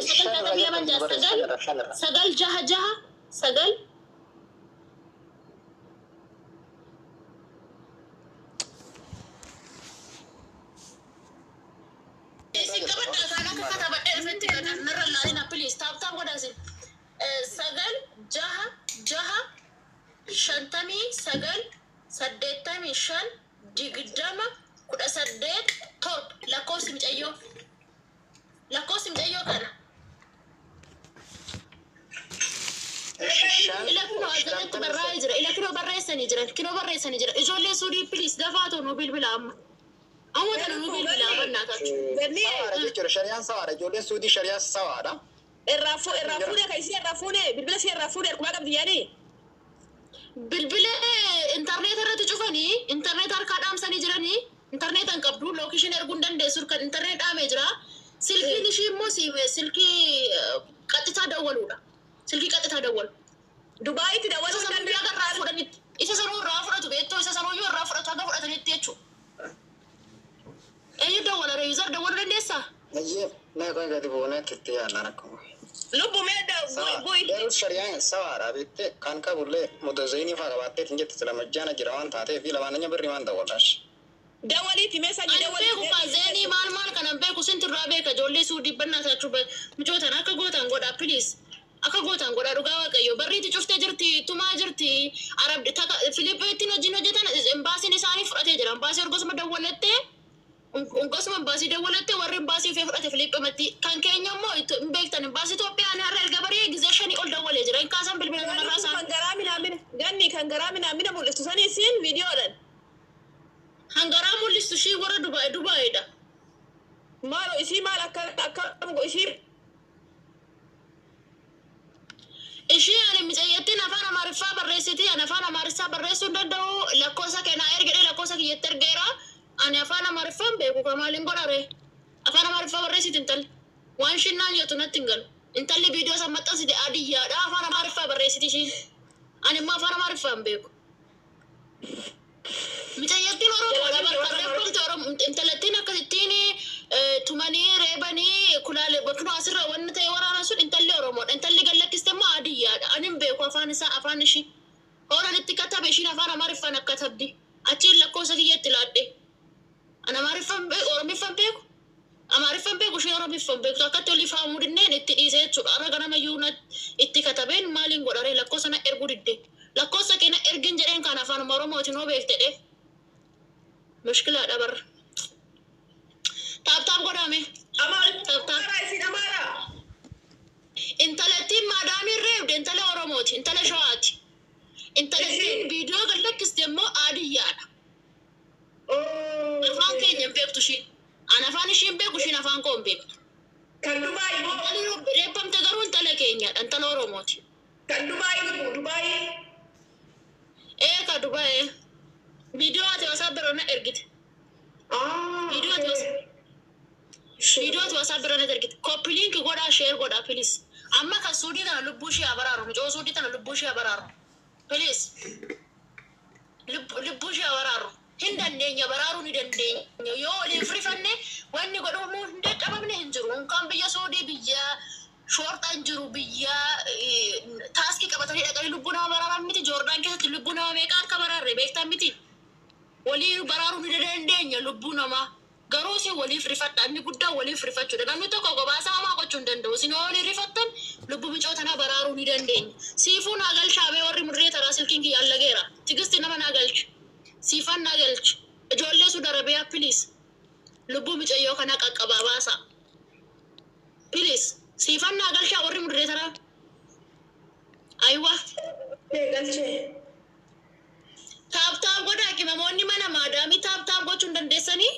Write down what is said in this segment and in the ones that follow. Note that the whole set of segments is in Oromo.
سجل تتبي من جا سجل جها سجل سجل جها شنتمي سجل سديتمي شن دقدامة كده سديت توب لاكوس مجيو كان إلا كنو أزدت برا يجرا إلا كنو برا يسنجرا إجولي سوري بليس دفعتو نوبيل بلا أما تنا نوبيل بلا أما ناتاتو سوارة جيرو شريان سوارة جولي سودي شريان سوارة الرافونة كيسي الرافونة بالبلا سي الرافونة ركما قبل يعني بالبلا انترنت رت تشوفني انترنت أركان أمسني جراني انترنت أنقبضو لوكيشن أرجون دن سور كان انترنت أمجرا سلكي نشي موسي سلكي قطعة دولولا سلكي قطعة دول دبي تدور سنو بيا رافورة نت إذا سنو رافورة تبيتو إذا سنو يو رافورة تدور نتيجو أي دول ريزر دول رندسة نجيب ما كان قاعد يقولنا كتير أنا ركوا لبو ميدا بوي دارو شريان سوارة بيت كان كابولة مدزيني فاقبات تيجي تسلم الجانا جران تاتي في لبانة بريمان دولش دولي تمسك دولي زيني مال كان بيكو سنت رابيكا جولي سودي بنا تجربة مجوتنا كجوتان غودا بليز أكا غوتان غودا رجاوا كيو بريتي شفت جرتي توما جرتي عرب تاك فيليبينو جينو جتان إمباسي نساني فرأتي جرام إمباسي أرجوس ما دولته أنقص من إمباسي دولته ورا إمباسي في فرأتي فيليب متي كان كينيا مو إمبيكتان إمباسي توبي أنا هرّ الجبرية جزاشني أول دولة جرا كاسم بالبلد من الرأس كان جرامي نامين بقول استوساني سين فيديو لن هنغرامو لستشي ورا دبي ده مالو إسي مال أكمل إسي إشي أنا مزيتين أفانا معرفة بريستي أنا أفانا معرفة بريسو ددو لكوسا كنا إرجع لكوسا كي يترجعها أنا أفانا معرفة بيكو كمالين قراري أفانا معرفة بريستي انتل وانشين نان يوتنا تنقل انتل اللي فيديو سمعت أسيد عادية ده أفانا معرفة بريستي شيء أنا ما أفانا معرفة بيكو مزيتين ورا بركرر كل تورم انتلتين أكتيني تماني ريباني كلال بكرو أسرع ونتي ورا رسول انتل ورمود انتل قال لك استمع عادية أنا بيكو أفانا أفانا شيء هورا نتكتب بيشين أفانا معرفة نكتب دي أتيل لكوسا كي يتلادي أنا معرفة بيكو ورمي فهم بيكو أما عرفهم بيكو شيء ورمي فهم بيكو تكتب اللي فهموا دنين اتئيزات سور أنا قنا ميونات اتكتبين مالين قراري لكوسا نا إرقو دي لكوسا كنا إرقين جرين كان أفانا مرمو تنو بيكتئ مشكلة دبر تاب قدامي أمال تاب أمارا انت لتين مادامي الريب انت لا ورموت انت لا شواتي انت لتين فيديو قال لك استمو عادية أفان كينيا بيكتو شي أنا فاني شين بيكو شين أفان كون بيكتو كان دبي ريبام تقرو انت لا كينيا انت لا ورموت كان دبي ايه كدبي فيديو اتي وصابرنا ارجت فيديو اتي وصابرنا ارجت كوبي لينك غودا شير غودا بليز اما كسودي تنا لبوشي ابرارو مجو سودي تنا لبوشي ابرارو بليز لبوشي ابرارو هندن دنيا برارو ني دندن يو لي فريفني واني غدو مو هندت امامني هنجرو كان بيا سودي بيا شورت انجرو بيا تاسكي كبتري دغري لبونا برارا متي جوردان كيت لبونا ميكان كبرار بيكتا متي ولي برارو ني دندن لبونا ما غروسي ولي فريفت اني غدا ولي فريفت دغا نتو كو باسا ما قچون دندو سينو ولي ريفتن لبو بيچوتنا برارو ني دندن سيفو ناغل شابي وري مري تراسل كينغ يالغيرا تيغست نما ناغلش سيفان ناغلش جولي سو دربيا بليز لبو بيچيو كنا ققبا باسا بليز سيفان ناغلش وري مري ترا ايوا قالش تاب غدا كي ماموني مانا مادامي تاب غوچون دندسني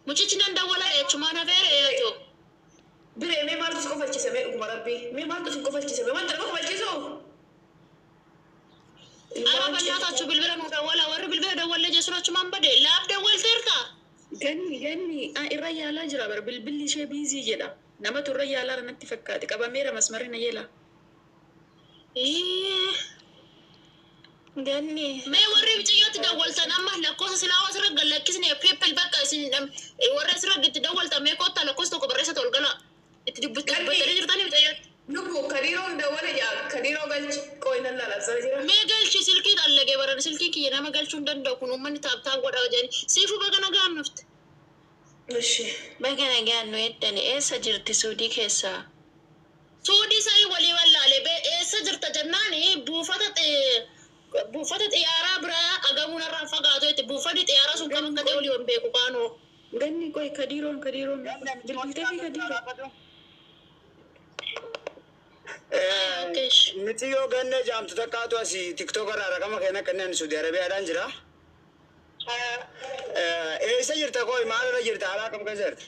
مچچنان داولا اچمانا فير ايتو بري مي مارتو سكو فالچي سمي او مربي مي مارتو سكو فالچي سمي وانت ما فالچي سو أنا بنياتاچو بالبلا داولا ور بالبلا داولا جسراچ مان بده لاب داول تيركا غني الرجال اجرا بر بالبلي شي بيزي جدا نما الرجال رنت فكات قبا ميرا مسمرنا يلا Ganni. Mee warri biciyyooti dawwaltan amma lakkoofsa silaa asirra gallakkisne people bakka isin warra asirra itti dawwaltan mee kottaa lakkoofsa tokko barreessa tol gala itti dubbatanii jirtanii biciyyooti. Lubbu kadiroon dawwale jaa kadiroo galchi qooynan lalabsaa jira. Mee galchi silkii dhallagee baran silkii kiyya nama galchuu hin danda'u kun uummanni taaptaa godhaa jedhani siifuu baga nagaan nufte. Ishi baga nagaan nu eddani eessa jirti suudii keessaa? Suudii sa'ii walii wallaalee eessa jirta jennaani buufata xiyyaaraa biraa agamuun irraa fagaatu itti buufanni xiyyaaraa sun kan akka ta'e olii waan beeku kaanoo. Ganni qoy kadiroon bilbiltee fi kadiroon. Miti yoo ganne jaamtu takkaatu asii tiktook irraa raqama kenna kanneen Saudi Arabiyaadhaan jira. Eessa jirta koo maal irra jirta alaa kam keessa jirta?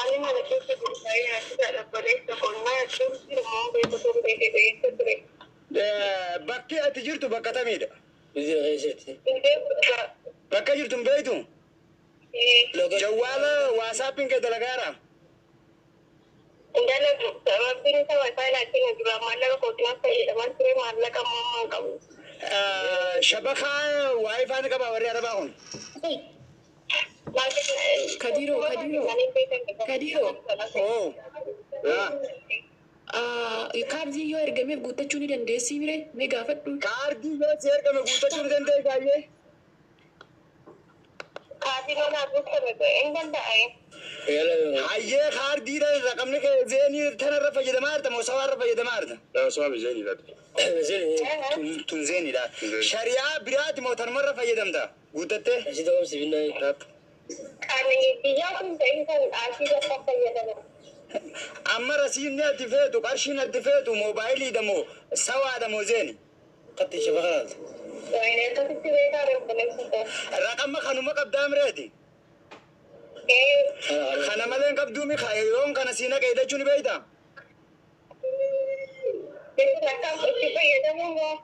Ani mana keessa gurgurtaa nyaata dhaabbateessa qonnaa jechuun immoo beektota beekeessa ture. Bakki ati jirtu bakka tamiidha? Indee guddaa. Bakka jirtu hin beektu? Jawwaala waasaappiin kee dalagaara? Indalagu sababbiin isaa waayifaayi laakiin dura maallaqa kootiin fayyadaman ture maallaqa ammoo qabu. Shabakaa waayifaan qabaa warri arabaa kun? Kadiroo. Oo. Kaardii yoo ergameef guuttachuu ni dandeessii bire mee gaafadhu. Kaardii yoo si ergame guuttachuu ni dandeessi baay'ee? Kaardii manaa guuttame hin danda'e. Hayyee kaardiidha raqamni kee zeenii tanarra fayyadamaa jirta moo sawaarra fayyadamaa jirta? Sawabi zeeniidha. Tun zeeniidha. Shariyaa biraati moo tanumarra fayyadamta? Guuttattee? Asii ta'uu sibiilaa irraa. Ani biyyaa kun ta'in kan asii bakka fayyadaman. Amma rasiinni ati feetu qarshiin ati feetu moobaayiliidha moo sawaadha moo zeeni? Qatti shabakaadha. Akkasitti beekaa reeffaneessita. Raqama kanuma qabdaa mireeti? Kana malee qabduu mi yeroon kana siina qeedachuu ni beeyta? Itti fayyadamuun moo?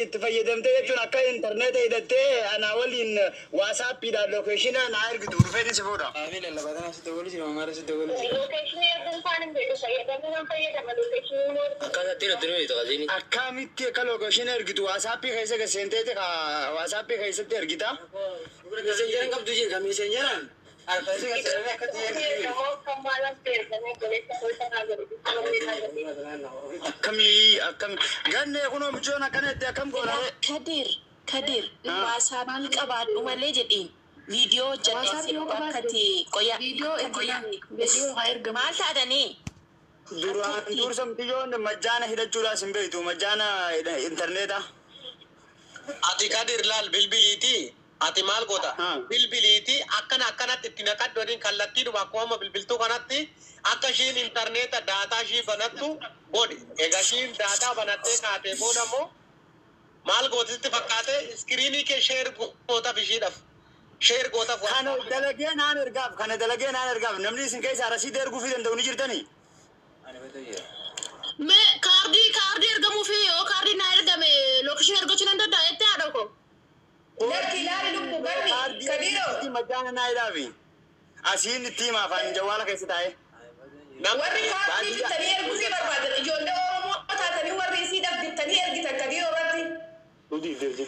Itti fayyadamtee jechuun akka intarneeta hidhattee anaa waliin waasaappiidhaan lookeeshina naa ergitu dhufee si fuudha. Amii lallabataan asitti wali si mamaara asitti wali. Lookeeshinii erguun isaan hin beeku fayyadamuun fayyadama lookeeshinii moo? Akkasatti irratti nuyi ta'aa jiini. Akkamitti akka lookeeshina ergitu waasaappii keessa gaseenteeti waasaappii keessatti ergita? Meseenjeraan qabdu jee kan meseenjeraan. Akkamii gannee kunoo michoon akkanatti akkam goona? Kadir waasaappii qabaadhu malee jedhiin. Viidiyoo hojjetee bakkatti qoyaa. Viidiyoo haa ergamu. Maal taatanii? Duraan dursa mitiyoon majjaana hidhachuudhaas hin beektu majjaana intarneeta. Ati Kadir laal bilbiliiti. Ati maal goota? Bilbiliiti akkanatti itti naqaddu waliin kallattiidhuma akkuma bilbiltuu kanatti akka ishiin intarneeta daataa ishii banattu godhi. Egaa ishiin daataa banattee kaatee booda immoo maal gootitti fakkaate iskiriinii kee sheer gootaaf ishiidhaaf. Sheer gootaaf kana dalagee naan ergaaf namni isin keessaa rasiida erguufii danda'u ni jirtanii? Mee kaardii ergamuu fi yoo kaardii naa ergame lookeeshinii argachuu nan danda'a jettee haadha koo. Lakki ilaali lubbu ganni kadiroo. Majjaana naa ilaafi. Asiin itti himaa afaan jawwaala keessa taa'ee. Warri kaardii bitanii erguu si barbaadan ijoollee Oromoo taatanii warri isii dhabdittanii ergitan kadiroo irratti.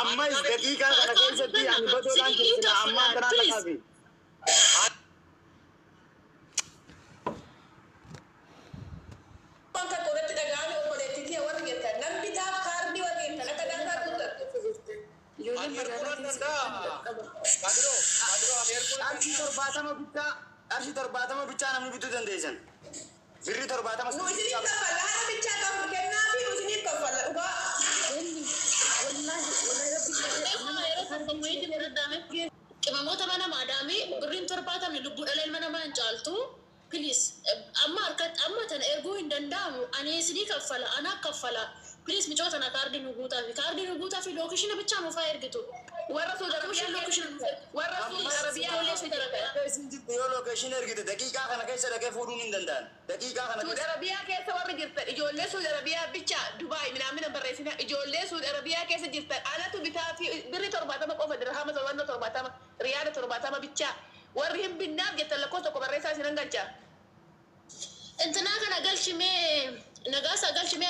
Ammas daqiiqaa kana keessatti ani batoodhaan keessaa amma akkanaa takaafi. Wanta qoratti dhagaame obboleettiitii warri jettan nan bitaaf kaardii warri jettan akka dangaa guutattu. Qarshii 70 bichaa namni bituu dandeessan. Birri 70. Nu isiniif kaffalla haala bichaa qabu kennaa fi nu isiniif kaffalla dhugaa. Qimamoota mana maadaamii birriin 70 lubbuu dhaleen mana maan caaltu please amma tana erguu hin danda'amu ani isinii kaffala anaa kaffala please micoota na kaardii nu guutaa fi lookeeshina bichaa nuufaa ergitu. Warra Saudi Arabiyaa yoo lookeeshina ergite daqiiqaa kana keessa dhaqee fuudhuun hin danda'an. Daqiiqaa kana Saudi Arabiyaa keessa warri jirtan ijoollee Saudi Arabiyaa bicha Dubaay minaamina barreessina ijoollee Saudi Arabiyaa keessa jirtan anatu bitaa fi birri 70 qofa dirhama 70 riyaala 70 bicha warri hin binnaaf jettan lakkoofsa tokko barreessaa isinan galcha. Intanaa kana galchimee nagaasaa galchimee